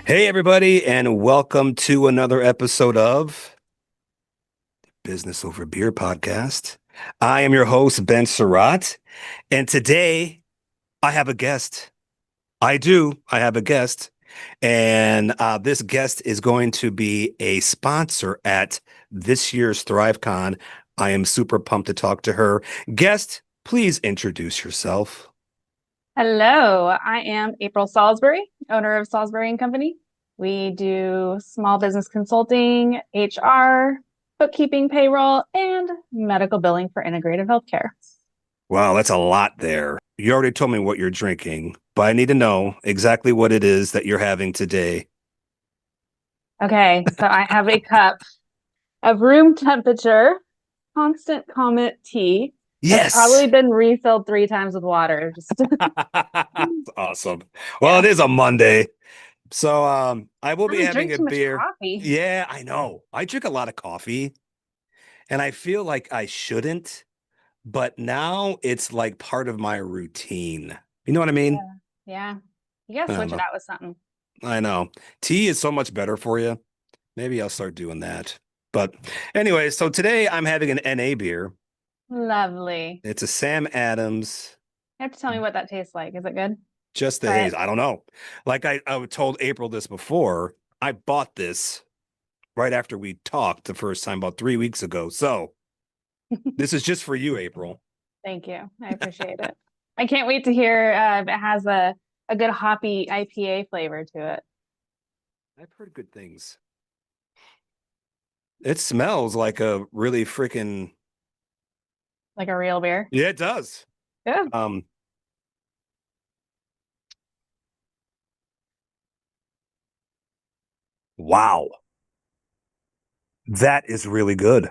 Hey, everybody, and welcome to another episode of Business Over Beer podcast. I am your host, Ben Surratt, and today I have a guest. I do. I have a guest, and this guest is going to be a sponsor at this year's ThriveCon. I am super pumped to talk to her. Guest, please introduce yourself. Hello, I am April Salsbury, owner of Salsbury Company. We do small business consulting, HR, bookkeeping, payroll, and medical billing for integrative healthcare. Wow, that's a lot there. You already told me what you're drinking, but I need to know exactly what it is that you're having today. Okay, so I have a cup of room temperature, constant comet tea. That's Yes. probably been refilled 3 times with water. Just Awesome. Well, yeah. it is a Monday. So I will I be don't having drink a too much beer. coffee. Yeah, I know. I drink a lot of coffee and I feel like I shouldn't, but now it's like part of my routine. You know what I mean? Yeah. Yeah. You gotta I don't switch it know. out with something. I know. Tea is so much better for you. Maybe I'll start doing that. But anyway, so today I'm having an NA beer. Lovely. It's a Sam Adams, You have to tell me what that tastes like. Is it good? just the Try it. haze. I don't know. Like I told April this before. I bought this right after we talked the first time about 3 weeks ago. So this is just for you, April. Thank you. I appreciate it. I can't wait to hear if it has a good hoppy IPA flavor to it. I've heard good things. It smells like a really freaking Like a real beer. yeah, it does. Good. Um, wow. That is really good.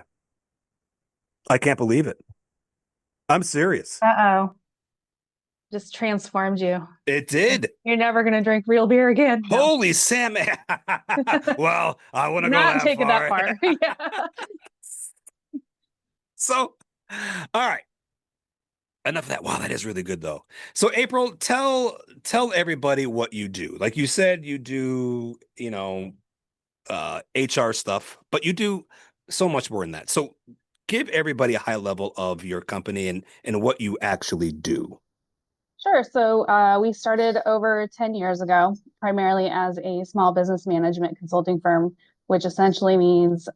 I can't believe it. I'm serious. Uh-oh. Just transformed you. It did. You're never gonna drink real beer again. No. Holy Sam. Well, I wouldn't go Not that taking that far. far. Yeah. So, all right. Enough of that. Wow, that is really good though. So, April, tell everybody what you do. Like you said, you do, HR stuff, but you do so much more than that. So, give everybody a high level of your company and what you actually do. Sure. So we started over 10 years ago, primarily as a small business management consulting firm, which essentially means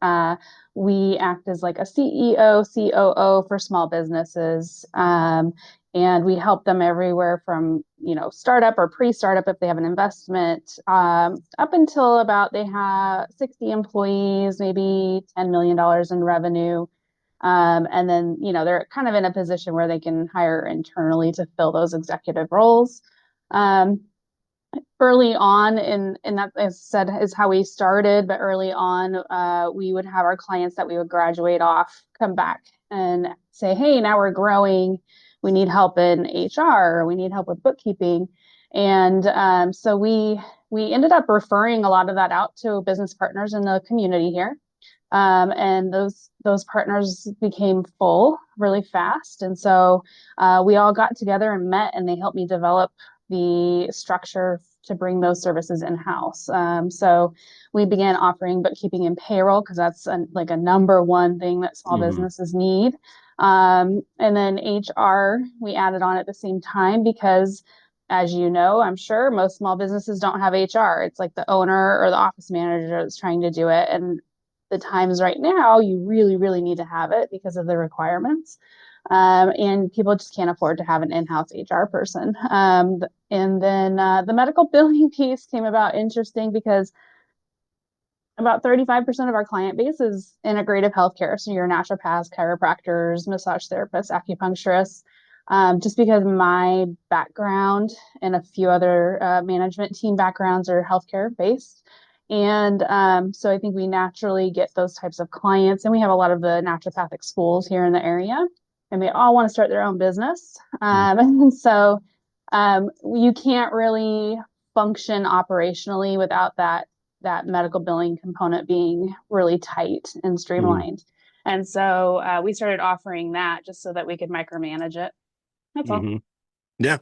we act as like a CEO, COO for small businesses. And we help them everywhere from, startup or pre-startup if they have an investment, up until about they have 60 employees, maybe $10 million in revenue. And then, they're kind of in a position where they can hire internally to fill those executive roles. Um, Early on, and that, as I said, is how we started. But early on, we would have our clients that we would graduate off come back and say, "Hey, now we're growing. We need help in HR. We need help with bookkeeping." And so we ended up referring a lot of that out to business partners in the community here. And those partners became full really fast. And so we all got together and met, and they helped me develop the structure to bring those services in-house. So we began offering bookkeeping and payroll because that's like a number one thing that small Hmm. businesses need. And then HR, we added on at the same time because, as you know, I'm sure most small businesses don't have HR. It's like the owner or the office manager that's trying to do it. And the times right now, you really, really need to have it because of the requirements. And people just can't afford to have an in-house HR person. And then the medical billing piece came about interesting because about 35% of our client base is integrative healthcare. So your naturopaths, chiropractors, massage therapists, acupuncturists. Just because my background and a few other management team backgrounds are healthcare based. And so I think we naturally get those types of clients. And we have a lot of the naturopathic schools here in the area, and they all want to start their own business. And so you can't really function operationally without that medical billing component being really tight and Hmm. streamlined. And so we started offering that just so that we could micromanage it. That's all. Hmm. Yeah.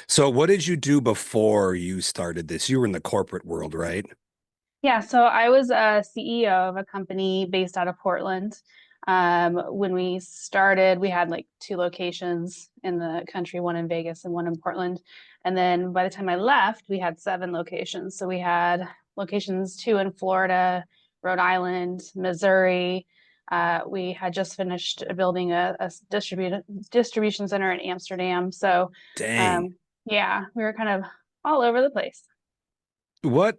So what did you do before you started this? You were in the corporate world, right? Yeah, so I was a CEO of a company based out of Portland. When we started, we had like two locations in the country, one in Vegas and one in Portland. And then by the time I left, we had seven locations. So we had locations two in Florida, Rhode Island, Missouri. We had just finished building a distribution center in Amsterdam. So Dang. um, yeah, we were kind of all over the place. What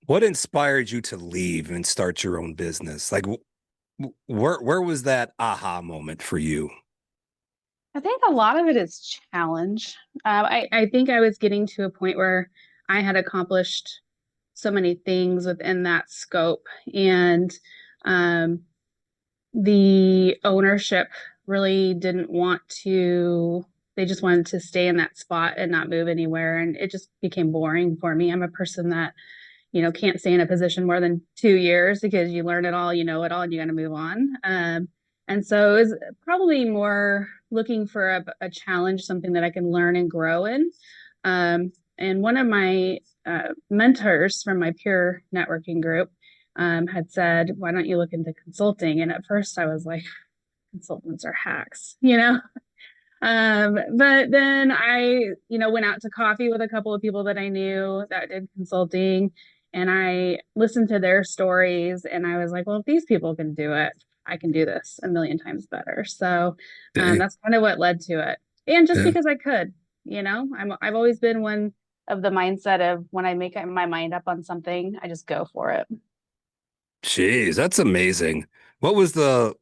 what inspired you to leave and start your own business? Like where was that aha moment for you? I think a lot of it is challenge. I think I was getting to a point where I had accomplished so many things within that scope, and um, the ownership really didn't want to. They just wanted to stay in that spot and not move anywhere, and it just became boring for me. I'm a person that can't stay in a position more than 2 years because you learn it all, you know it all, and you got to move on. And so it was probably more looking for a challenge, something that I can learn and grow in. And one of my mentors from my peer networking group had said, "Why don't you look into consulting?" And at first I was like, consultants are hacks, you know? But then I went out to coffee with a couple of people that I knew that did consulting, and I listened to their stories, and I was like, well, if these people can do it, I can do this a million times better. So Dang. that's kind of what led to it. And just Yeah. because I could, I've always been one of the mindset of when I make my mind up on something, I just go for it. Jeez, that's amazing. What was the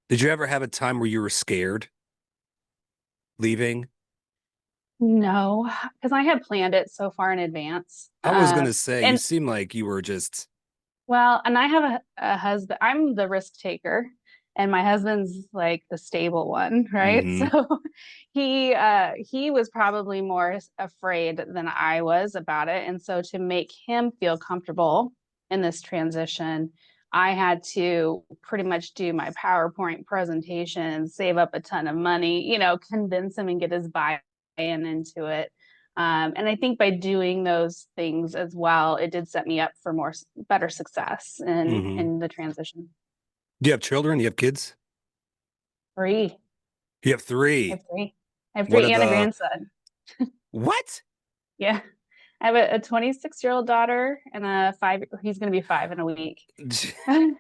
Did you ever have a time where you were scared leaving? No, because I had planned it so far in advance. I was gonna say you And seem like you were just Well, and I have a husband. I'm the risk taker, and my husband's like the stable one, right? So hmm he was probably more afraid than I was about it. And so to make him feel comfortable in this transition, I had to pretty much do my PowerPoint presentation, save up a ton of money, convince him and get his buy-in into it. And I think by doing those things as well, it did set me up for better success in hmm in the transition. Do you have children? You have kids? Three. You have I three. have three. I have What three are and a the grandson. what? Yeah. I have a 26-year-old daughter and a he's going to be 5 in a week. And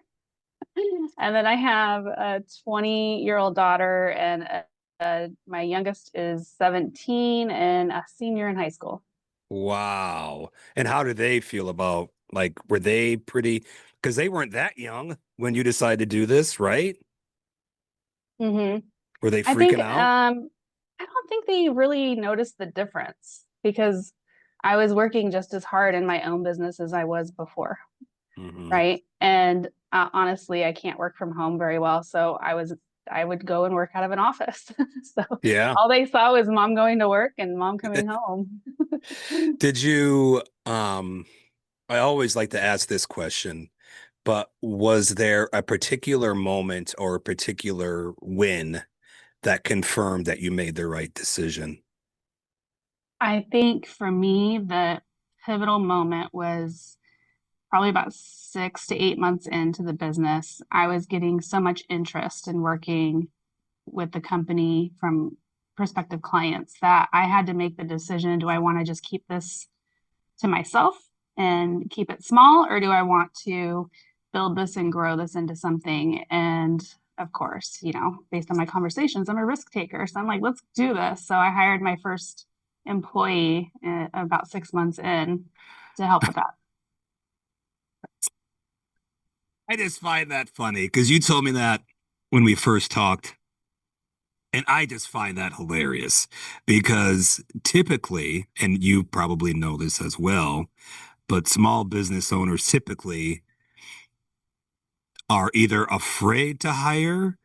then I have a 20-year-old daughter and my youngest is 17 and a senior in high school. Wow. And how do they feel about like were they pretty because they weren't that young when you decided to do this, right? hmm Were they I think freaking out? I don't think they really noticed the difference because I was working just as hard in my own business as I was before, hmm right? And honestly, I can't work from home very well, so I would go and work out of an office. So Yeah. all they saw was mom going to work and mom coming home. Did you I always like to ask this question, but was there a particular moment or a particular win that confirmed that you made the right decision? I think for me, the pivotal moment was probably about 6 to 8 months into the business. I was getting so much interest in working with the company from prospective clients that I had to make the decision, do I want to just keep this to myself and keep it small, or do I want to build this and grow this into something? And of course, based on my conversations, I'm a risk taker. So I'm like, let's do this. So I hired my first employee about 6 months in to help with that. I just find that funny because you told me that when we first talked, and I just find that hilarious because typically, and you probably know this as well, but small business owners typically are either afraid to hire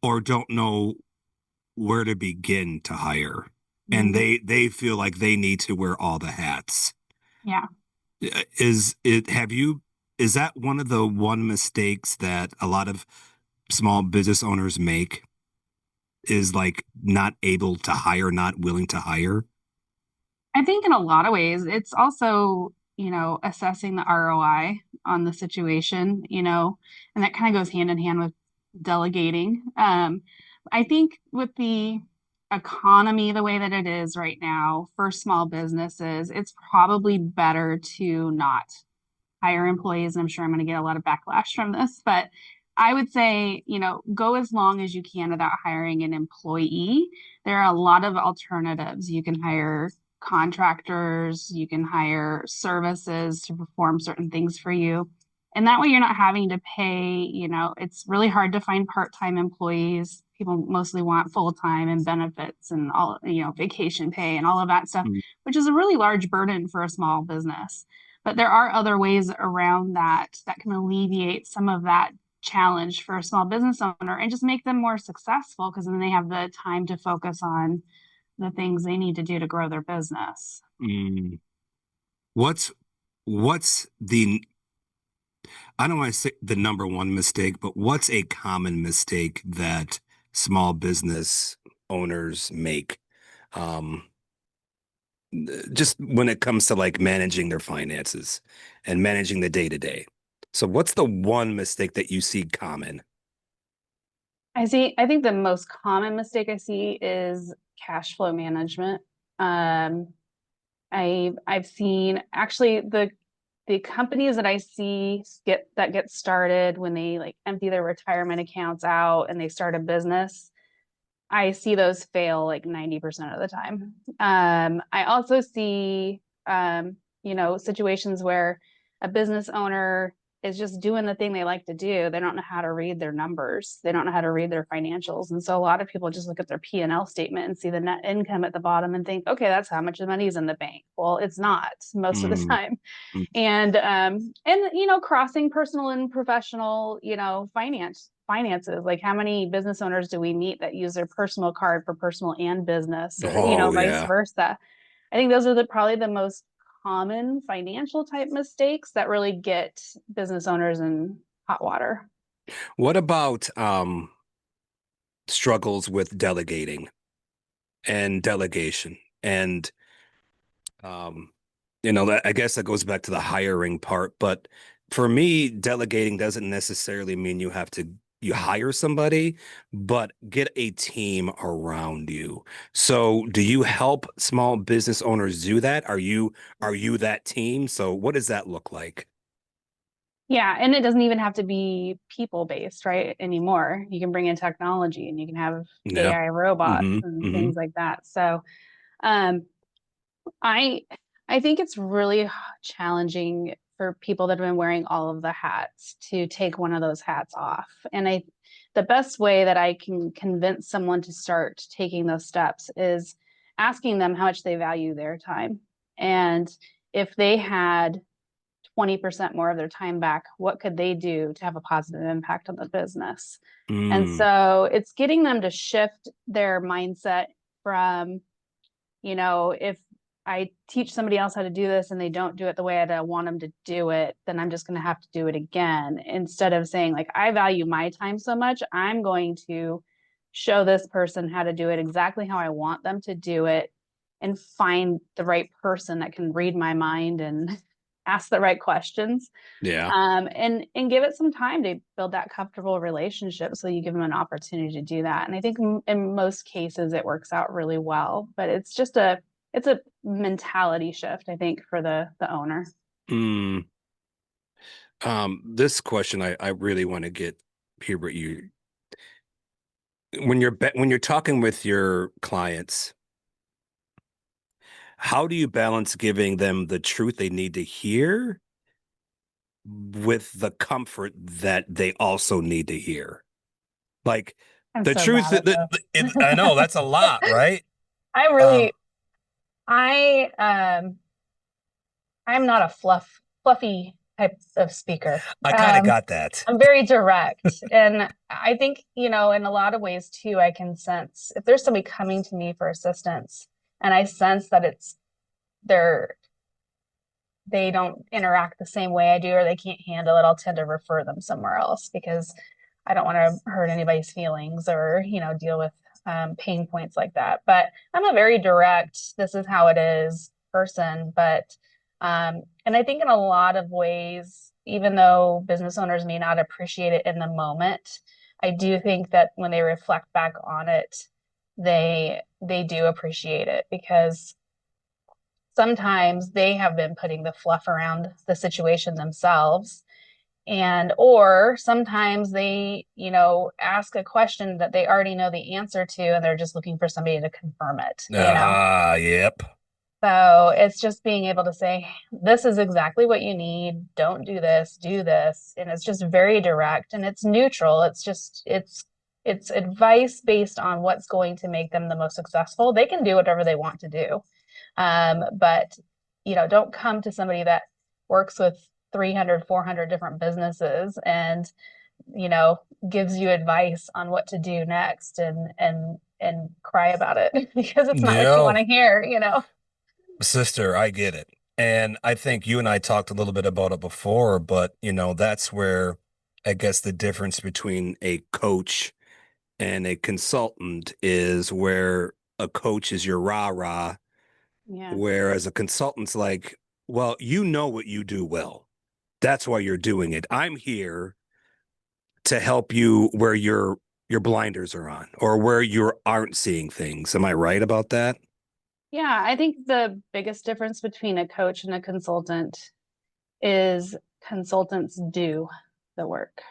or don't know where to begin to hire. And Mhm. they feel like they need to wear all the hats. Yeah. Is it have you is that one of the mistakes that a lot of small business owners make? is like not able to hire, not willing to hire? I think in a lot of ways, it's also, assessing the ROI on the situation, and that kind of goes hand in hand with delegating. I think with the economy the way that it is right now for small businesses, it's probably better to not hire employees. And I'm sure I'm going to get a lot of backlash from this, but I would say, go as long as you can without hiring an employee. There are a lot of alternatives. You can hire contractors, you can hire services to perform certain things for you. And that way you're not having to pay, it's really hard to find part-time employees. People mostly want full-time and benefits and all, vacation pay and all of that stuff, Mm. which is a really large burden for a small business. But there are other ways around that can alleviate some of that challenge for a small business owner and just make them more successful because then they have the time to focus on the things they need to do to grow their business. Mm. What's what's the I don't want to say the number one mistake, but what's a common mistake that small business owners make? Um, just when it comes to like managing their finances and managing the day to day. So what's the one mistake that you see common? I think the most common mistake I see is cash flow management. Um, I've seen actually the companies that I see get started when they like empty their retirement accounts out and they start a business. I see those fail like 90% of the time. I also see, situations where a business owner is just doing the thing they like to do. They don't know how to read their numbers. They don't know how to read their financials. And so a lot of people just look at their P&L statement and see the net income at the bottom and think, okay, that's how much money is in the bank. Well, it's not most of the Mm, time. And crossing personal and professional, finances, like how many business owners do we meet that use their personal card for personal and business, or oh vice yeah. versa. I think those are probably the most common financial type mistakes that really get business owners in hot water. What about struggles with delegating and delegation? And um, I guess that goes back to the hiring part, but for me, delegating doesn't necessarily mean you hire somebody, but get a team around you. So, do you help small business owners do that? Are you that team? So, what does that look like? Yeah, and it doesn't even have to be people based, right? Anymore. You can bring in technology and you can have Yeah. AI robots Hmm. and Hmm. things like that. So, um, I I think it's really challenging for people that have been wearing all of the hats to take one of those hats off. And the best way that I can convince someone to start taking those steps is asking them how much they value their time. And if they had 20% more of their time back, what could they do to have a positive impact on the business? And Mm, so it's getting them to shift their mindset from, if I teach somebody else how to do this and they don't do it the way I want them to do it, then I'm just going to have to do it again. Instead of saying, like, I value my time so much, I'm going to show this person how to do it exactly how I want them to do it and find the right person that can read my mind and ask the right questions, yeah. and give it some time to build that comfortable relationship. So you give them an opportunity to do that. And I think in most cases it works out really well. But it's a mentality shift, I think, for the owner. Mm. This question I really want to hear what you when you're talking with your clients, how do you balance giving them the truth they need to hear with the comfort that they also need to hear? Like I'm the so truth, bad at I this. know that's a lot, right? I Um, really, I I'm not a fluffy type of speaker. I kind of got that. I'm very direct. And I think, in a lot of ways too, I can sense if there's somebody coming to me for assistance and I sense that they're they don't interact the same way I do or they can't handle it, I'll tend to refer them somewhere else because I don't want to hurt anybody's feelings or, deal with pain points like that. But I'm a very direct, this is how it is person. And I think in a lot of ways, even though business owners may not appreciate it in the moment, I do think that when they reflect back on it, they do appreciate it because sometimes they have been putting the fluff around the situation themselves and or sometimes they ask a question that they already know the answer to and they're just looking for somebody to confirm it. Yep. So it's just being able to say, this is exactly what you need, don't do this, do this, and it's just very direct and it's neutral. It's advice based on what's going to make them the most successful. They can do whatever they want to do, but don't come to somebody that works with 300, 400 different businesses and, you know, gives you advice on what to do next and cry about it because it's not what you want No, to hear. sister, I get it. And I think you and I talked a little bit about it before, but that's where I guess the difference between a coach and a consultant is where a coach is your rah-rah, Yeah. whereas a consultant's like, well, you know what you do well. That's why you're doing it. I'm here to help you where your blinders are on or where you aren't seeing things. Am I right about that? Yeah, I think the biggest difference between a coach and a consultant is consultants do the work.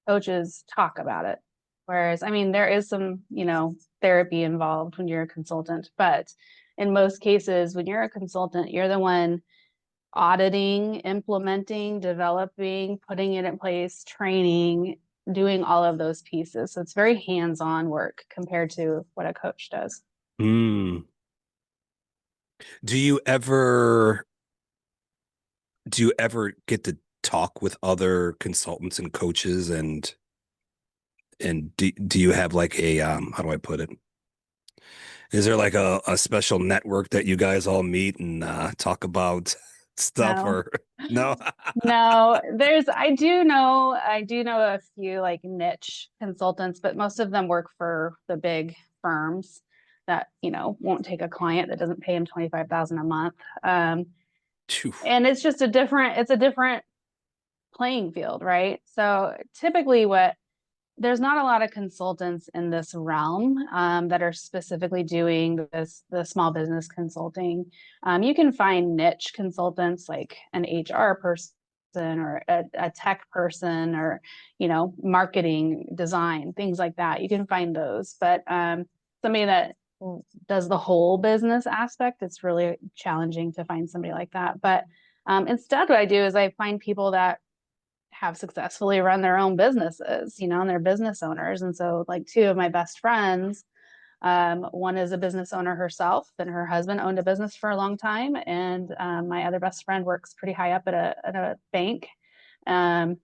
Coaches talk about it. Whereas, I mean, there is some, therapy involved when you're a consultant, but in most cases, when you're a consultant, you're the one auditing, implementing, developing, putting it in place, training, doing all of those pieces. So it's very hands-on work compared to what a coach does. Hmm. Do you ever do you ever get to talk with other consultants and coaches and do you have like a how do I put it? Is there like a special network that you guys all meet and talk about stuff No. or no? No, I do know a few like niche consultants, but most of them work for the big firms that, won't take a client that doesn't pay them 25,000 a month. Um, Phew. and it's a different playing field, right? So typically there's not a lot of consultants in this realm that are specifically doing the small business consulting. You can find niche consultants like an HR person or a tech person or marketing design things like that. You can find those, but somebody that does the whole business aspect, it's really challenging to find somebody like that. But instead, what I do is I find people that have successfully run their own businesses, and they're business owners. And so, like, two of my best friends, one is a business owner herself, and her husband owned a business for a long time. And my other best friend works pretty high up at a bank. Um,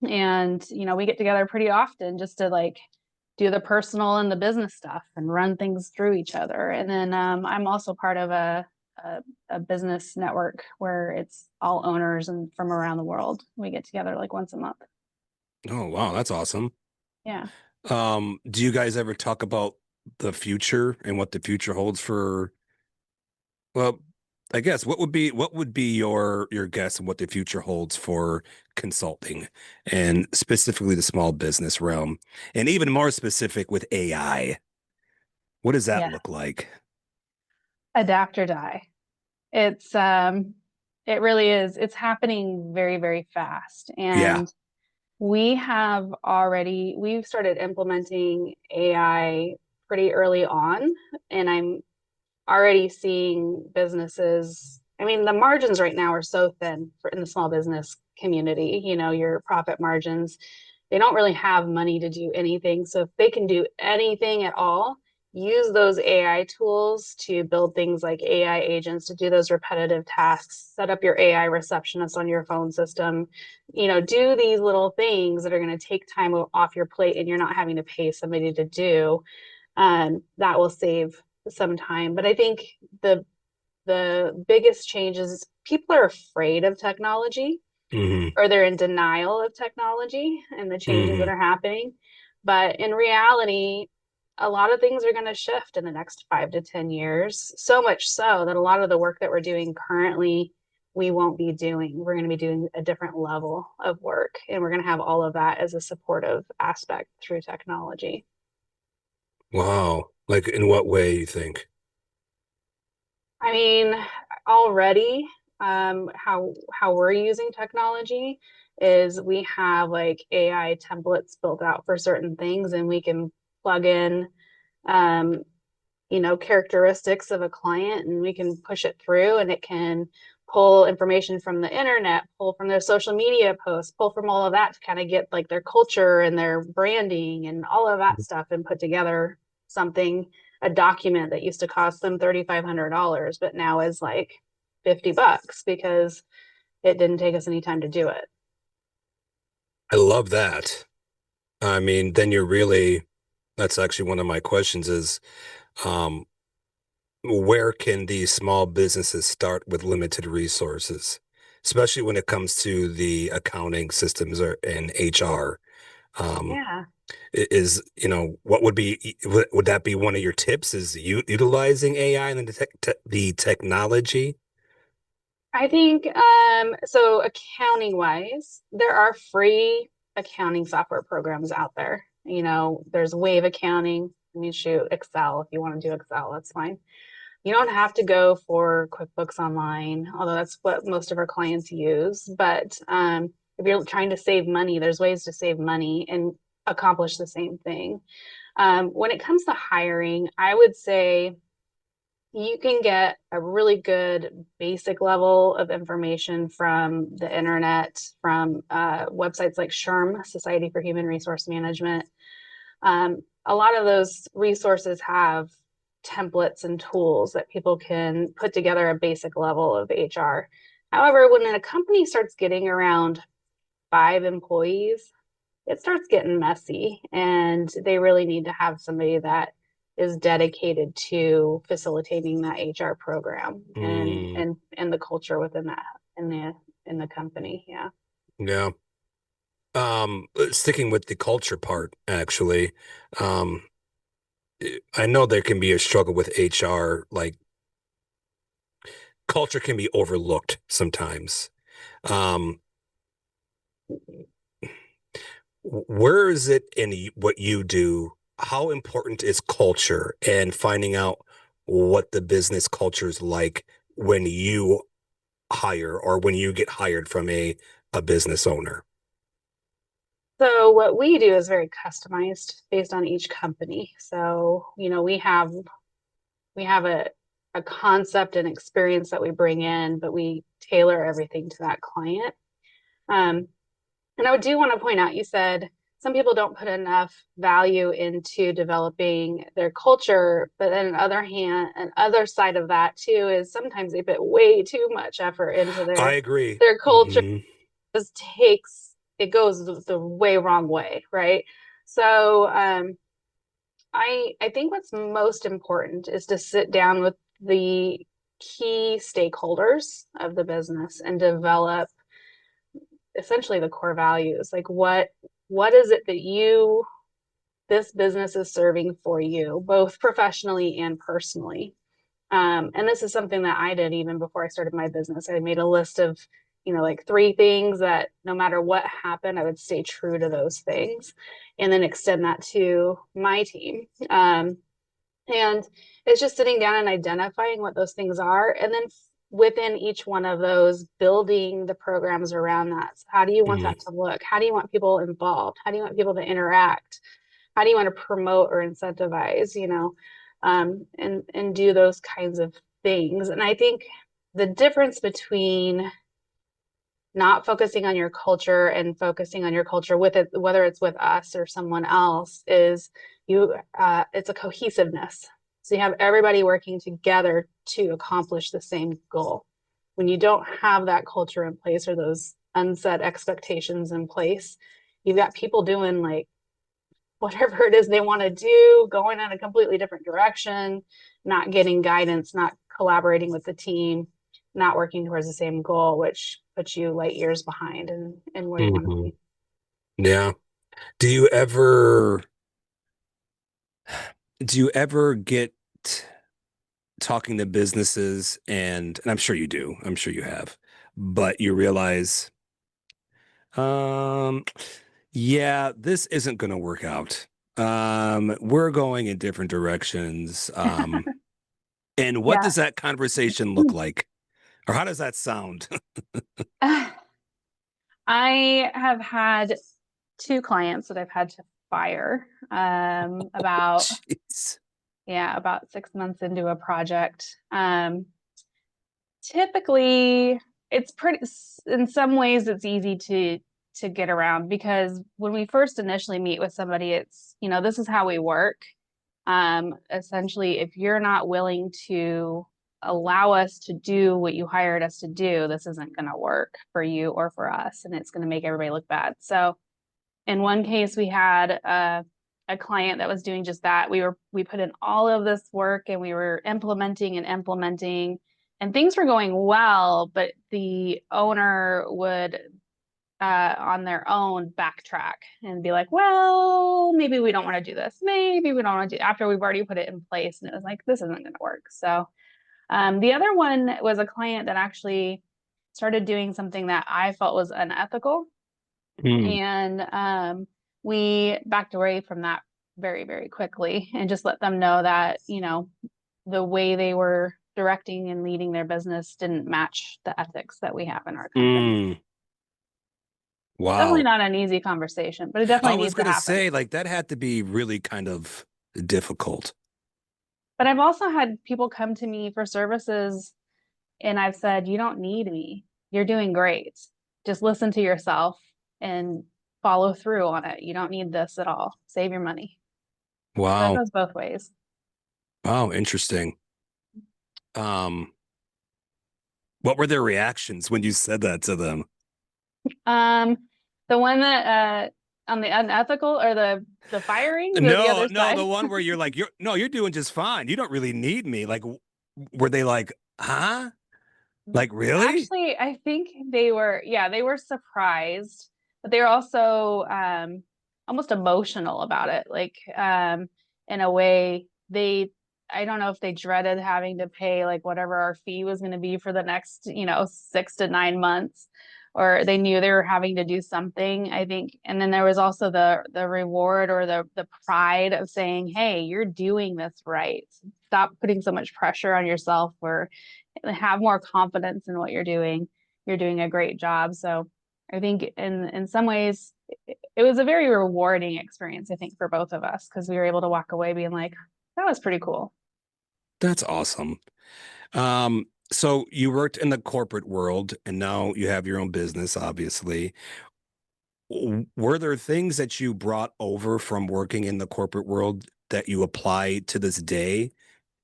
and, we get together pretty often just to like do the personal and the business stuff and run things through each other. And then I'm also part of a business network where it's all owners and from around the world. We get together like once a month. Oh wow, that's awesome. Yeah. Do you guys ever talk about the future and what the future holds for, well, I guess what would be your guess on what the future holds for consulting and specifically the small business realm and even more specific with AI? What does that Yeah. look like? Adapt or die. It's it really is. It's happening very, very fast. Yeah. And we've started implementing AI pretty early on. And I'm already seeing businesses. I mean, the margins right now are so thin in the small business community, your profit margins, they don't really have money to do anything. So if they can do anything at all, use those AI tools to build things like AI agents to do those repetitive tasks, set up your AI receptionist on your phone system, do these little things that are going to take time off your plate and you're not having to pay somebody to do. That will save some time. But I think the biggest change is people are afraid of technology Hmm. or they're in denial of technology and the changes that Hmm. are happening. But in reality, a lot of things are going to shift in the next 5 to 10 years. So much so that a lot of the work that we're doing currently, we won't be doing. We're going to be doing a different level of work, and we're going to have all of that as a supportive aspect through technology. Wow. Like in what way you think? I mean, already, how we're using technology is we have like AI templates built out for certain things, and we can plug in um, characteristics of a client, and we can push it through, and it can pull information from the internet, pull from their social media posts, pull from all of that to kind of get like their culture and their branding and all of that stuff and put together something, a document that used to cost them $3,500, but now is like $50 because it didn't take us any time to do it. I love that. I mean, then you're really, that's actually one of my questions is, um, where can these small businesses start with limited resources, especially when it comes to the accounting systems or and HR? Um, Yeah. is, what would that be one of your tips is utilizing AI and the technology? I think so accounting wise, there are free accounting software programs out there. There's Wave Accounting. I mean, shoot, Excel. If you want to do Excel, that's fine. You don't have to go for QuickBooks Online, although that's what most of our clients use. But if you're trying to save money, there's ways to save money and accomplish the same thing. When it comes to hiring, I would say you can get a really good basic level of information from the internet, from websites like SHRM, Society for Human Resource Management. A lot of those resources have templates and tools that people can put together a basic level of HR. However, when a company starts getting around 5 employees, it starts getting messy, and they really need to have somebody that is dedicated to facilitating that HR program and Mm, and the culture within that in the company. Yeah. yeah. Sticking with the culture part, actually, um, I know there can be a struggle with HR, like culture can be overlooked sometimes. Um, where is it in what you do? How important is culture and finding out what the business culture is like when you hire or when you get hired from a business owner? So what we do is very customized based on each company. So, we have a concept and experience that we bring in, but we tailor everything to that client. Um, And I do want to point out, you said some people don't put enough value into developing their culture, but then on the other hand, an other side of that too is sometimes they put way too much effort into I agree. their culture. Hmm. Just takes it goes the way wrong way, right? So I think what's most important is to sit down with the key stakeholders of the business and develop essentially the core values. Like what is it that this business is serving for you, both professionally and personally? And this is something that I did even before I started my business. I made a list of, like 3 things that no matter what happened, I would stay true to those things and then extend that to my team. And it's just sitting down and identifying what those things are. And then within each one of those, building the programs around that. So how do you want Hmm. that to look? How do you want people involved? How do you want people to interact? How do you want to promote or incentivize, and do those kinds of things? And I think the difference between not focusing on your culture and focusing on your culture with it, whether it's with us or someone else, is it's a cohesiveness. So you have everybody working together to accomplish the same goal. When you don't have that culture in place or those unset expectations in place, you've got people doing like whatever it is they want to do, going in a completely different direction, not getting guidance, not collaborating with the team, not working towards the same goal, which puts you light years behind and where you want to Hmm. be. Yeah. Do you ever Do you ever get talking to businesses and I'm sure you do, I'm sure you have, but you realize, um, yeah, this isn't going to work out. We're going in different directions. And what does that Yes. conversation look like? Or how does that sound? I have had two clients that I've had to fire about Jeez. yeah, about 6 months into a project. Typically, it's pretty, in some ways, it's easy to get around because when we first initially meet with somebody, it's, this is how we work. Essentially, if you're not willing to allow us to do what you hired us to do, this isn't going to work for you or for us, and it's going to make everybody look bad. So, in one case, we had a client that was doing just that. We put in all of this work and we were implementing and implementing, and things were going well, but the owner would on their own backtrack and be like, well, maybe we don't want to do this. Maybe we don't want to do after we've already put it in place. And it was like, this isn't going to work. So the other one was a client that actually started doing something that I felt was unethical. Hmm. And we backed away from that very, very quickly and just let them know that, the way they were directing and leading their business didn't match the ethics that we have in our company. Mm. Definitely Wow. not an easy conversation, but it I definitely was needs to gonna happen. say, like, that had to be really kind of difficult. But I've also had people come to me for services and I've said, you don't need me. You're doing great. Just listen to yourself and follow through on it. You don't need this at all. Save your money. So it Wow. goes both ways. Wow, interesting. Um, what were their reactions when you said that to them? Um, the one that on the unethical or the firings or the No, other no, side. the one where you're like, you're no, you're doing just fine. You don't really need me. Like, were they like, huh? Like, really? Actually, I think they were surprised, but they were also almost emotional about it. Like in a way, I don't know if they dreaded having to pay like whatever our fee was going to be for the next, 6 to 9 months, or they knew they were having to do something, I think. And then there was also the reward or the pride of saying, "Hey, you're doing this right. Stop putting so much pressure on yourself or have more confidence in what you're doing. You're doing a great job." So I think in some ways it was a very rewarding experience, I think, for both of us because we were able to walk away being like, that was pretty cool. That's awesome. So you worked in the corporate world and now you have your own business, obviously. Were there things that you brought over from working in the corporate world that you apply to this day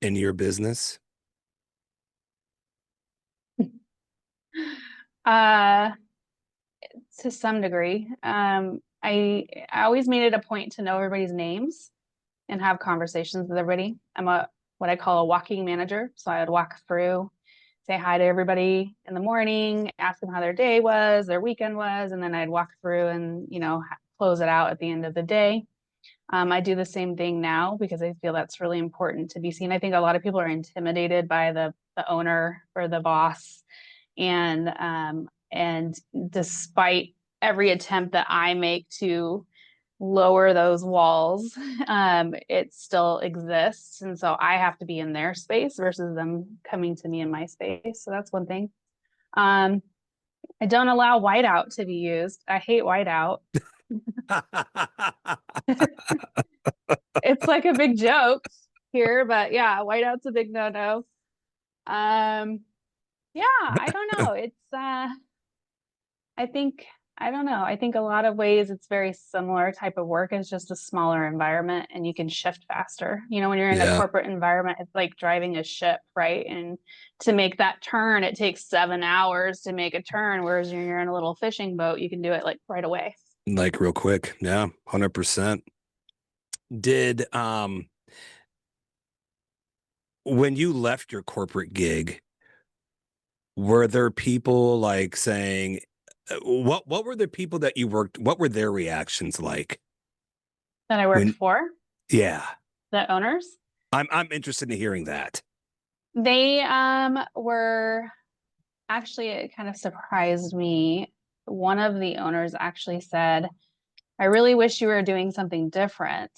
in your business? Uh, to some degree. I always made it a point to know everybody's names and have conversations with everybody. I'm a what I call a walking manager. So I would walk through, say hi to everybody in the morning, ask them how their day was, their weekend was, and then I'd walk through and, close it out at the end of the day. I do the same thing now because I feel that's really important to be seen. I think a lot of people are intimidated by the owner or the boss, and despite every attempt that I make to lower those walls, it still exists. And so I have to be in their space versus them coming to me in my space. So that's one thing. Um, I don't allow whiteout to be used. I hate whiteout. It's like a big joke here, but yeah, whiteout's a big no-no. Um, yeah, I don't know. I think I don't know. I think a lot of ways it's very similar type of work. It's just a smaller environment and you can shift faster. When you're in a Yeah, corporate environment, it's like driving a ship, right? And to make that turn, it takes 7 hours to make a turn, whereas when you're in a little fishing boat, you can do it like right away. like real quick. Yeah, 100%. Did when you left your corporate gig, were there people like saying what were the people that you worked, what were their reactions like That I worked when for. yeah. The owners, I'm interested in hearing that. they were actually, it kind of surprised me. One of the owners actually said, I really wish you were doing something different,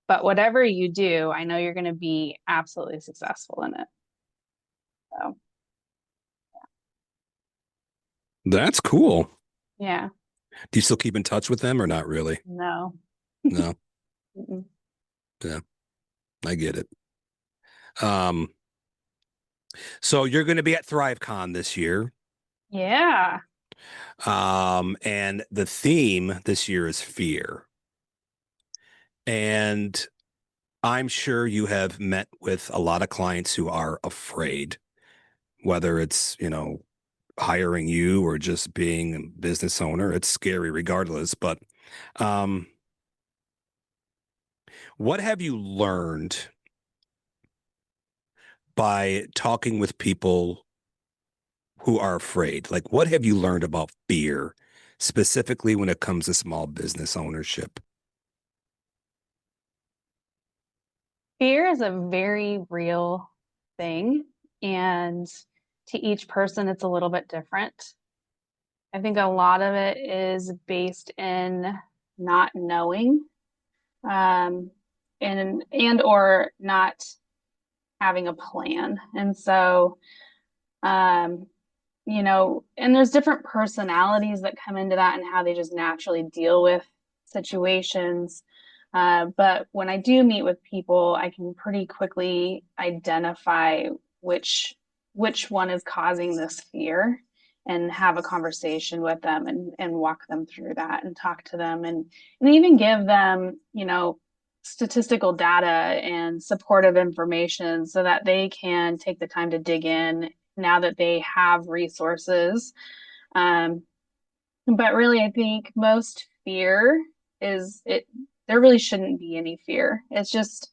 but whatever you do, I know you're going to be absolutely successful in it. So, That's cool. yeah, Do you still keep in touch with them or not really? no. No. Mm-mm. Yeah, I get it. Um, so you're going to be at ThriveCon this year. Yeah. And the theme this year is fear. And I'm sure you have met with a lot of clients who are afraid, whether it's, hiring you or just being a business owner. It's scary regardless. But um, what have you learned by talking with people who are afraid? Like, what have you learned about fear, specifically when it comes to small business ownership? Fear is a very real thing, and to each person, it's a little bit different. I think a lot of it is based in not knowing, um, and or not having a plan. And so, um, and there's different personalities that come into that and how they just naturally deal with situations. But when I do meet with people, I can pretty quickly identify which which one is causing this fear and have a conversation with them and walk them through that and talk to them and even give them, statistical data and supportive information so that they can take the time to dig in now that they have resources. Um, but really, I think most fear is it, there really shouldn't be any fear. It's just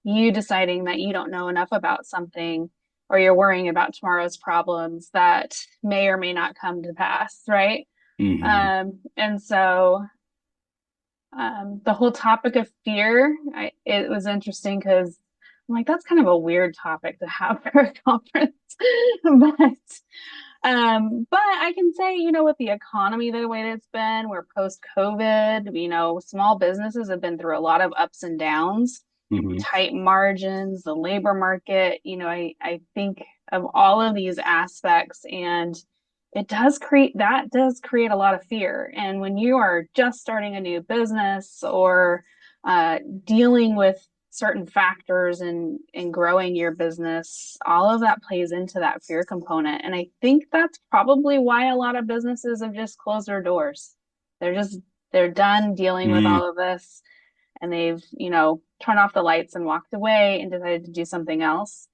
you deciding that you don't know enough about something or you're worrying about tomorrow's problems that may or may not come to pass, right? Hmm. And so the whole topic of fear, it was interesting because I'm like, that's kind of a weird topic to have for a conference. But I can say, with the economy the way that it's been, we're post-COVID, small businesses have been through a lot of ups and downs, Hmm. tight margins, the labor market, I think of all of these aspects and it does create a lot of fear. And when you are just starting a new business or dealing with certain factors in growing your business, all of that plays into that fear component. And I think that's probably why a lot of businesses have just closed their doors. They're done dealing with Mm. all of this and they've, turned off the lights and walked away and decided to do something else.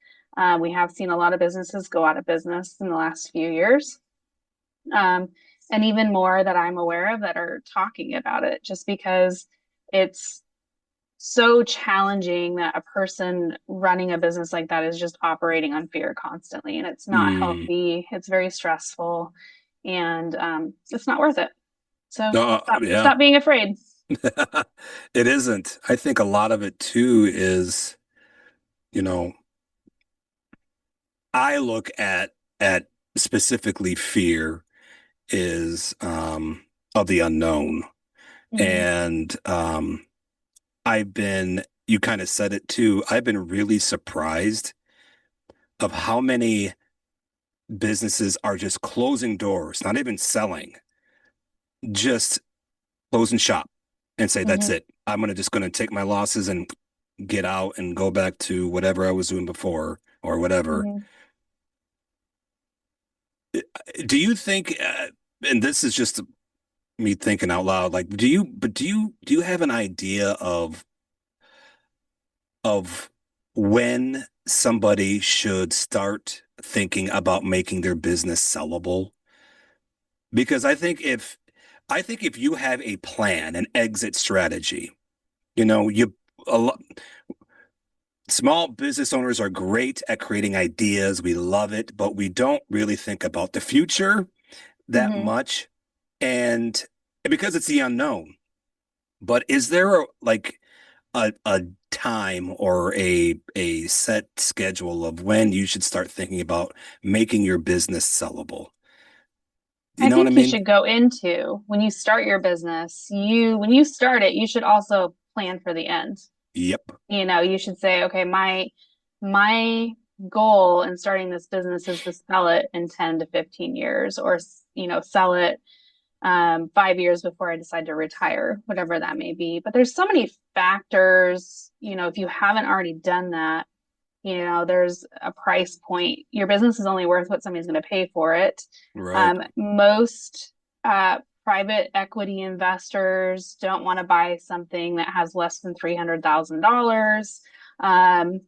We have seen a lot of businesses go out of business in the last few years. Um, and even more that I'm aware of that are talking about it just because it's so challenging that a person running a business like that is just operating on fear constantly, and it's not Mm. healthy. It's very stressful, and it's not worth it. So Yeah. stop being afraid. It isn't. I think a lot of it too is, you know, I look at specifically fear is of the unknown. Hmm. And you kind of said it too, I've been really surprised of how many businesses are just closing doors, not even selling, just closing shop and say, that's Hmm. it. I'm just gonna take my losses and get out and go back to whatever I was doing before or whatever. Hmm. Do you think, and this is just me thinking out loud, like, do you have an idea of when somebody should start thinking about making their business sellable? Because I think if you have a plan, an exit strategy, you know, you a lot, small business owners are great at creating ideas. We love it, but we don't really think about the future that Hmm. much. And because it's the unknown. But is there like a time or a set schedule of when you should start thinking about making your business sellable. You I know what I think you mean? should go into when you start your business, when you start it, you should also plan for the end. Yep. You should say, okay, my goal in starting this business is to sell it in 10 to 15 years or sell it 5 years before I decide to retire, whatever that may be. But there's so many factors, if you haven't already done that, there's a price point. Your business is only worth what somebody's going to pay for it. Right. Most private equity investors don't want to buy something that has less than $300,000. Um,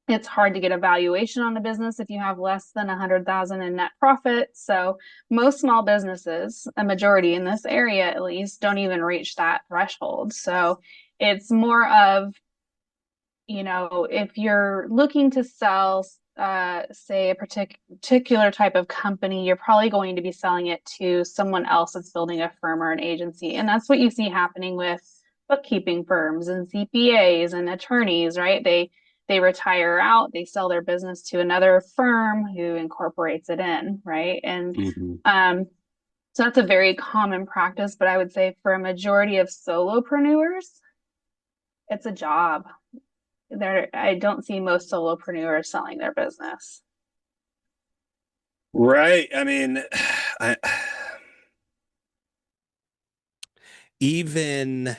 it's hard to get a valuation on the business if you have less than 100,000 in net profit. So most small businesses, a majority in this area at least, don't even reach that threshold. So it's more of, if you're looking to sell, say, a particular type of company, you're probably going to be selling it to someone else that's building a firm or an agency. And that's what you see happening with bookkeeping firms and CPAs and attorneys, right? They retire out, they sell their business to another firm who incorporates it in, right? And Hmm. so that's a very common practice, but I would say for a majority of solopreneurs, it's a job. I don't see most solopreneurs selling their business. Right. I mean, I, even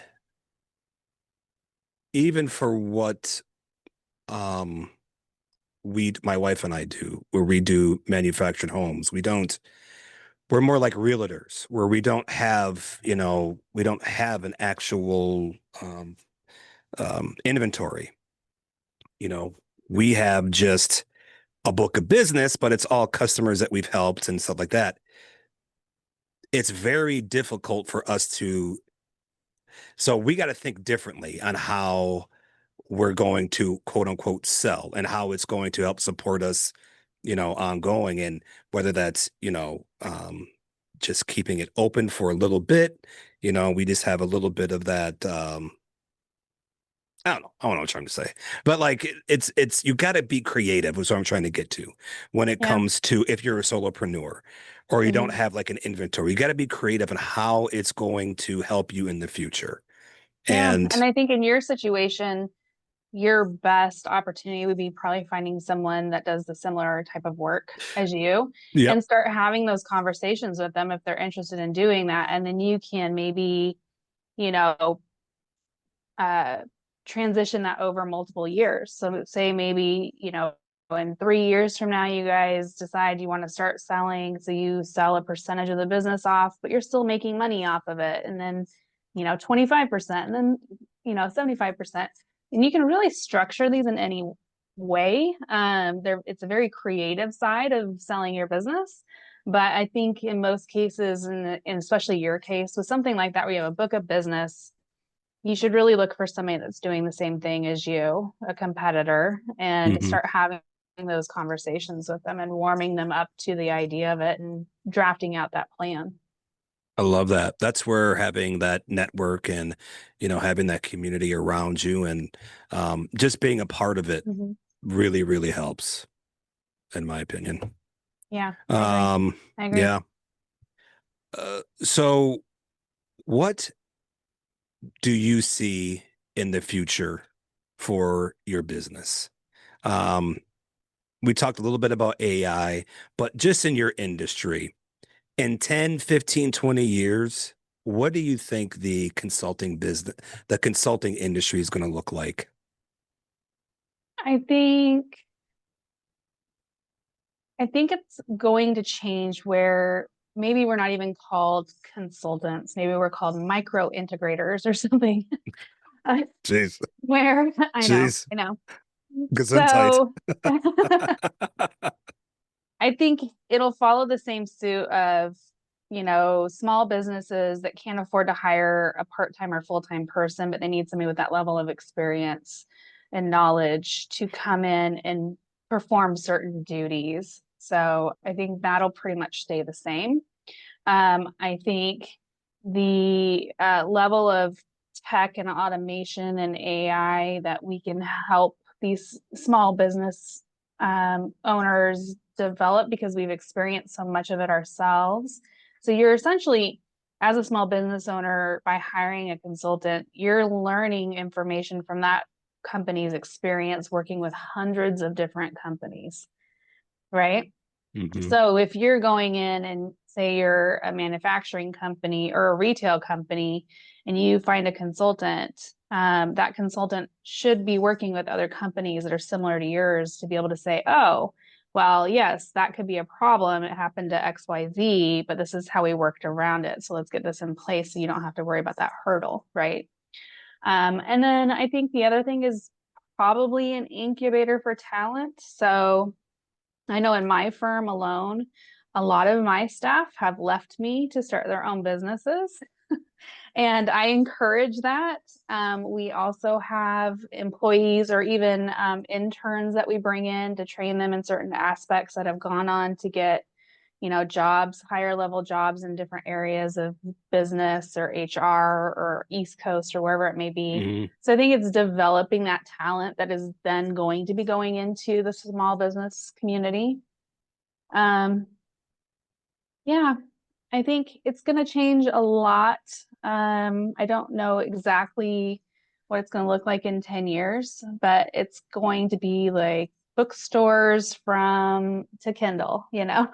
even for what um my wife and I do, where we do manufactured homes, we're more like realtors, where we don't have an actual inventory. You know, we have just a book of business, but it's all customers that we've helped and stuff like that. It's very difficult for us so we got to think differently on how we're going to quote unquote sell and how it's going to help support us, ongoing. And whether that's, just keeping it open for a little bit, we just have a little bit of that. I don't know. I don't know what I'm trying to say, but like it's you got to be creative. Is what I'm trying to get to when it Yeah. comes to if you're a solopreneur or you don't Hmm. have like an inventory. You got to be creative in how it's going to help you in the future. Yeah. And And I think in your situation, your best opportunity would be probably finding someone that does the similar type of work as you yep. and start having those conversations with them if they're interested in doing that. And then you can maybe, you know, uh, transition that over multiple years. So say maybe, in 3 years from now, you guys decide you want to start selling. So you sell a percentage of the business off, but you're still making money off of it. And then, 25%, and then, 75%. And you can really structure these in any way. It's a very creative side of selling your business. But I think in most cases, and especially your case, with something like that, where you have a book of business, you should really look for somebody that's doing the same thing as you, a competitor, and Hmm. start having those conversations with them and warming them up to the idea of it and drafting out that plan. I love that. That's where having that network and, having that community around you and just being a part of it Mhm. really, really helps, in my opinion. Yeah, I agree. Um, I agree. yeah. So what do you see in the future for your business? Um, we talked a little bit about AI, but just in your industry, in 10, 15, 20 years, what do you think the consulting industry is going to look like? I think I think it's going to change where maybe we're not even called consultants. Maybe we're called micro integrators or something. Uh, Jeez, where jeez, I know. Gesundheit. So I think it'll follow the same suit of, small businesses that can't afford to hire a part-time or full-time person, but they need somebody with that level of experience and knowledge to come in and perform certain duties. So I think that'll pretty much stay the same. I think the level of tech and automation and AI that we can help these small business owners develop because we've experienced so much of it ourselves. So you're essentially, as a small business owner, by hiring a consultant, you're learning information from that company's experience working with hundreds of different companies, right? Hmm. So if you're going in and say you're a manufacturing company or a retail company and you find a consultant, that consultant should be working with other companies that are similar to yours to be able to say, oh, well, yes, that could be a problem. It happened to XYZ, but this is how we worked around it. So let's get this in place so you don't have to worry about that hurdle, right? And then I think the other thing is probably an incubator for talent. So I know in my firm alone, a lot of my staff have left me to start their own businesses. And I encourage that. We also have employees or even interns that we bring in to train them in certain aspects that have gone on to get, jobs, higher level jobs in different areas of business or HR or East Coast or wherever it may be. Hmm. So I think it's developing that talent that is then going to be going into the small business community. Um, yeah, I think it's going to change a lot. I don't know exactly what it's going to look like in 10 years, but it's going to be like bookstores from to Kindle. I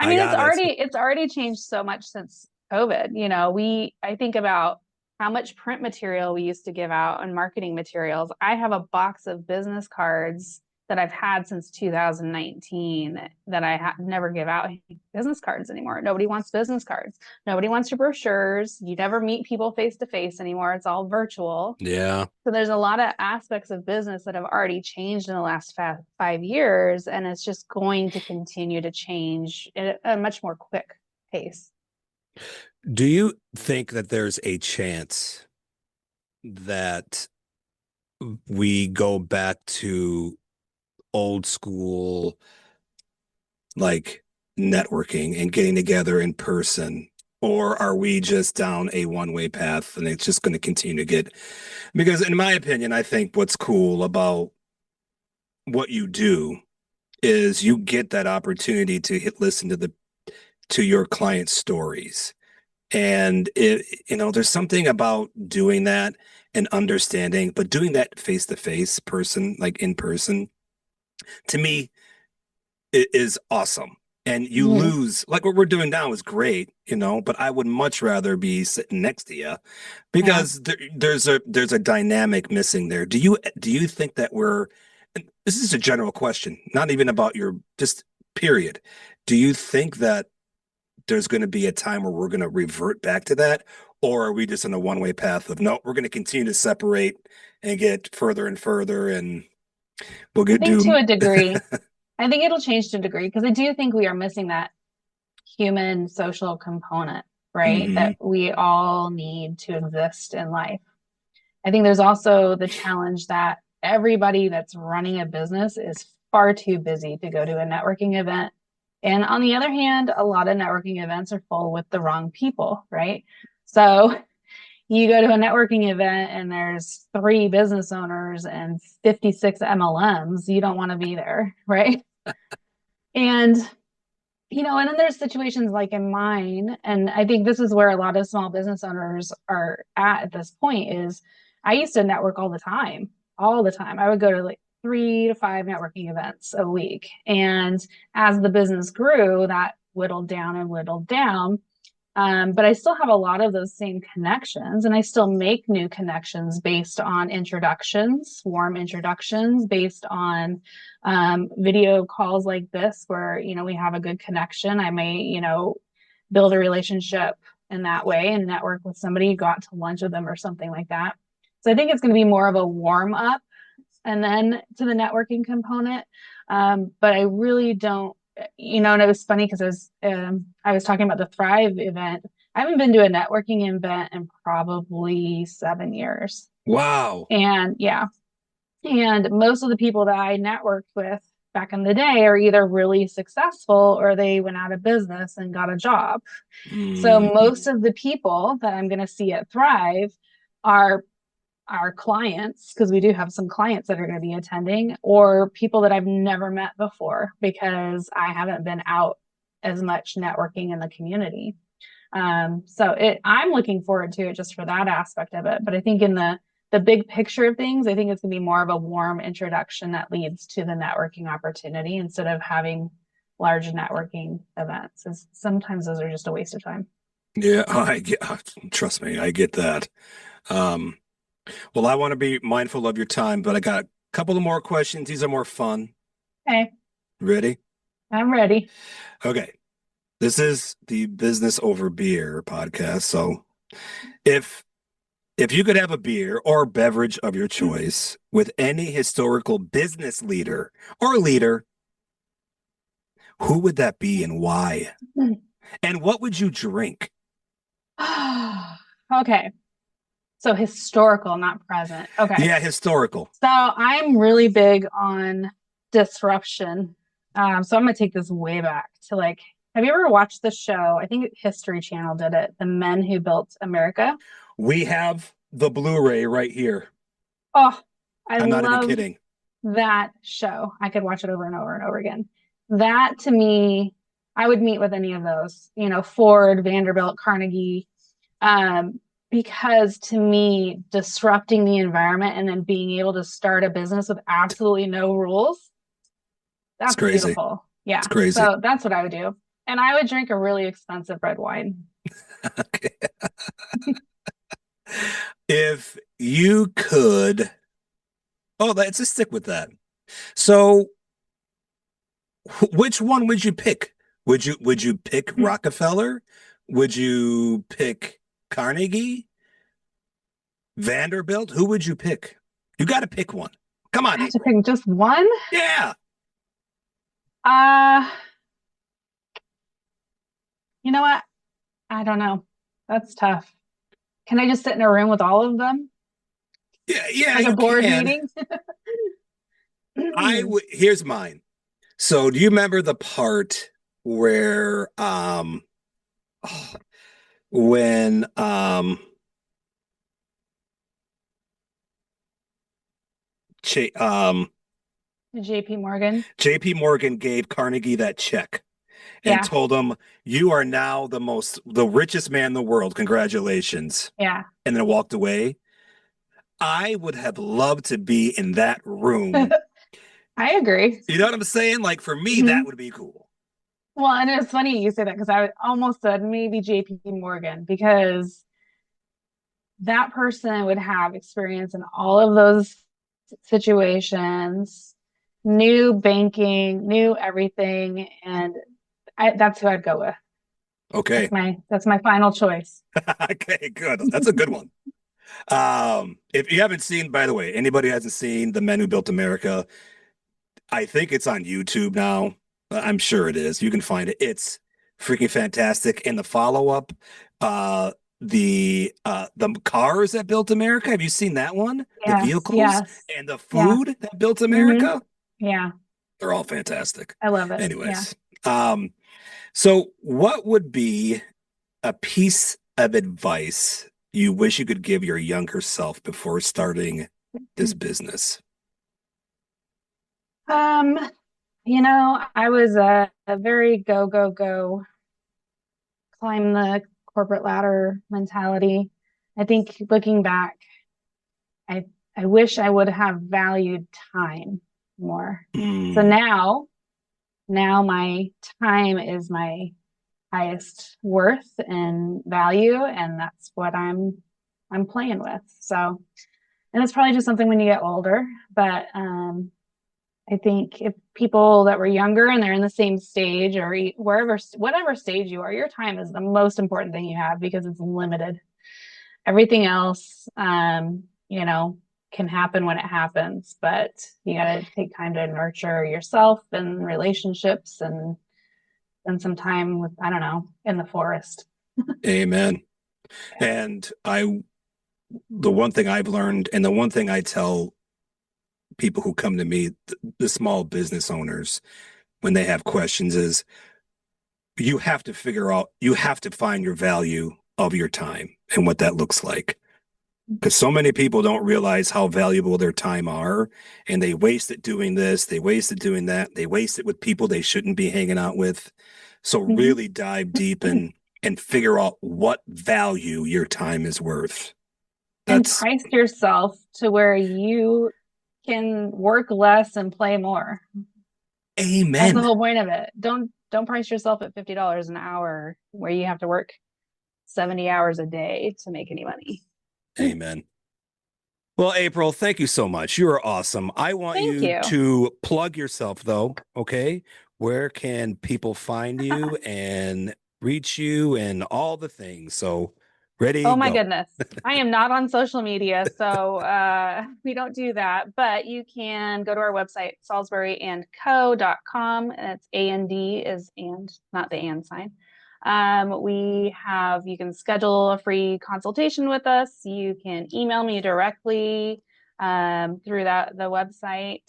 I mean, got it. it's already changed so much since COVID. I think about how much print material we used to give out and marketing materials. I have a box of business cards that I've had since 2019 that never give out business cards anymore. Nobody wants business cards. Nobody wants your brochures. You never meet people face to face anymore. It's all virtual. Yeah. So there's a lot of aspects of business that have already changed in the last 5 years, and it's just going to continue to change at a much more quick pace. Do you think that there's a chance that we go back to old school, like networking and getting together in person? Or are we just down a one-way path and it's just going to continue to get? Because, in my opinion, I think what's cool about what you do is you get that opportunity to listen to your clients' stories. And there's something about doing that and understanding, but doing that face to face, person, like in person, to me, it is awesome. And you Mhm. lose, like what we're doing now is great, but I would much rather be sitting next to you Yeah. because there's a dynamic missing there. Do you think that and this is a general question, not even about your just period. Do you think that there's going to be a time where we're going to revert back to that? Or are we just on a one-way path of no, we're going to continue to separate and get further and further and we'll I get think to do a degree, I think it'll change to a degree because I do think we are missing that human social component, right? hmm That we all need to exist in life. I think there's also the challenge that everybody that's running a business is far too busy to go to a networking event. And on the other hand, a lot of networking events are full with the wrong people, right? So you go to a networking event and there's three business owners and 56 MLMs, you don't want to be there, right? And and then there's situations like in mine, and I think this is where a lot of small business owners are at this point is I used to network all the time, all the time. I would go to like 3 to 5 networking events a week. And as the business grew, that whittled down and whittled down. But I still have a lot of those same connections, and I still make new connections based on introductions, warm introductions, based on video calls like this, where we have a good connection. I may build a relationship in that way and network with somebody, go out to lunch with them or something like that. So I think it's going to be more of a warm up and then to the networking component. But I really don't, and it was funny because I was talking about the Thrive event. I haven't been to a networking event in probably 7 years. Wow. And yeah, and most of the people that I networked with back in the day are either really successful or they went out of business and got a job. So Mm. most of the people that I'm going to see at Thrive are our clients, because we do have some clients that are going to be attending, or people that I've never met before because I haven't been out as much networking in the community. I'm looking forward to it just for that aspect of it. But I think in the big picture of things, I think it's going to be more of a warm introduction that leads to the networking opportunity instead of having large networking events. Is sometimes those are just a waste of time. Yeah, trust me, I get that. Um, well, I want to be mindful of your time, but I got a couple of more questions. These are more fun. Okay, Ready? I'm ready. Okay. This is the Business Over Beer podcast. So if if you could have a beer or beverage of your choice with any historical business leader or leader, who would that be and why? And what would you drink? Okay, so historical, not present. Okay, Yeah, historical. so I'm really big on disruption. So I'm gonna take this way back to like, have you ever watched the show? I think History Channel did it, The Men Who Built America. We have the Blu-ray right here. Oh, I I'm not even love kidding. that show. I could watch it over and over and over again. That to me, I would meet with any of those, Ford, Vanderbilt, Carnegie, because to me, disrupting the environment and then being able to start a business with absolutely no rules, It's that's crazy. beautiful. It's Yeah. crazy. So that's what I would do. And I would drink a really expensive red wine. Okay. If you could, oh, let's just stick with that. So, which one would you pick? Would you pick Rockefeller? Would you pick Carnegie? Vanderbilt? Who would you pick? You got to pick one. Come I on, have to April. pick just one. Yeah. Uh, you know what? I don't know. That's tough. Can I just sit in a room with all of them? Yeah, yeah, Like a you board can. meeting? I would here's mine. So, do you remember the part where when Ch JP Morgan. JP Morgan gave Carnegie that check and Yeah. told him, "You are now the richest man in the world. Congratulations." Yeah. And then walked away. I would have loved to be in that room. I agree. You know what I'm saying? Like for me, that Mhm. would be cool. Well, and it's funny you say that because I almost said maybe JP Morgan because that person would have experience in all of those situations, knew banking, knew everything, and that's who I'd go with. Okay. That's my final choice. Okay, good. That's a good one. If you haven't seen, by the way, anybody hasn't seen The Men Who Built America, I think it's on YouTube now. I'm sure it is. You can find it. It's freaking fantastic. And the follow-up, uh, the cars that built America. Have you seen that one? The Yes, vehicles yes, and the yeah. food that built Hmm. America. Yeah, They're all fantastic. I love it. Yeah. Anyways, so what would be a piece of advice you wish you could give your younger self before starting this business? Um, I was a very go, go, go, climb the corporate ladder mentality. I think looking back, I I wish I would have valued time more. So Mm, now my time is my highest worth and value, and that's what I'm playing with. So, and it's probably just something when you get older, but I think if people that were younger and they're in the same stage or wherever, whatever stage you are, your time is the most important thing you have because it's limited. Everything else, can happen when it happens, but you got to take time to nurture yourself and relationships and spend some time with, I don't know, in the forest. amen. And the one thing I've learned, and the one thing I tell people who come to me, the small business owners, when they have questions, is you have to figure out, you have to find your value of your time and what that looks like. Because so many people don't realize how valuable their time are, and they waste it doing this, they waste it doing that, they waste it with people they shouldn't be hanging out with. So Mhm. really dive deep and figure out what value your time is worth. And That's price yourself to where you can work less and play more. That's the amen. whole point of it. Don't price yourself at $50 an hour where you have to work 70 hours a day to make any money. Amen. Well, April, thank you so much. You are awesome. I want Thank you you. to plug yourself, though. Okay. Where can people find you and reach you and all the things? So, ready, Oh my go. goodness. I am not on social media, so we don't do that. But you can go to our website, salsburyandco.com. And it's and is and, not the and sign. You can schedule a free consultation with us. You can email me directly through the website.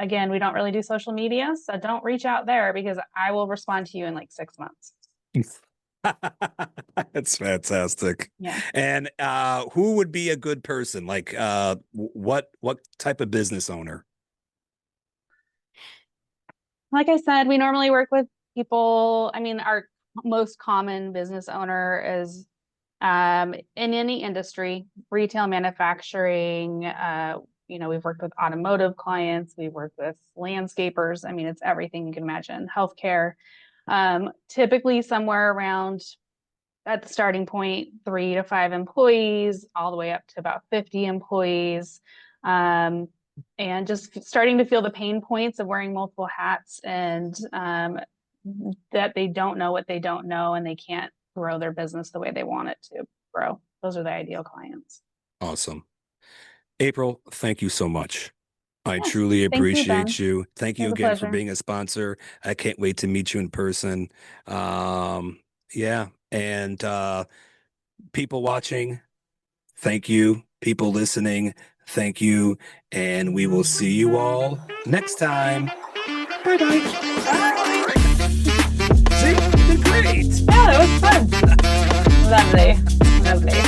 Again, we don't really do social media, so don't reach out there because I will respond to you in like 6 months. That's fantastic. Yeah. And who would be a good person? Like what type of business owner? Like I said, we normally work with people. I mean, our most common business owner is in any industry, retail, manufacturing. We've worked with automotive clients, we've worked with landscapers. I mean, it's everything you can imagine. Healthcare, typically somewhere around at the starting point, 3 to 5 employees, all the way up to about 50 employees. Um, and just starting to feel the pain points of wearing multiple hats and that they don't know what they don't know and they can't grow their business the way they want it to grow. Those are the ideal clients. Awesome. April, thank you so much. I Yes. truly Thank you, Ben. appreciate you. Thank It you was a again for pleasure. being a sponsor. I can't wait to meet you in person. Yeah. And people watching, thank you. People listening, thank you. And we will see you all next time. Bye bye. Bye. See, you did great. Yeah, that was fun. Lovely. Lovely.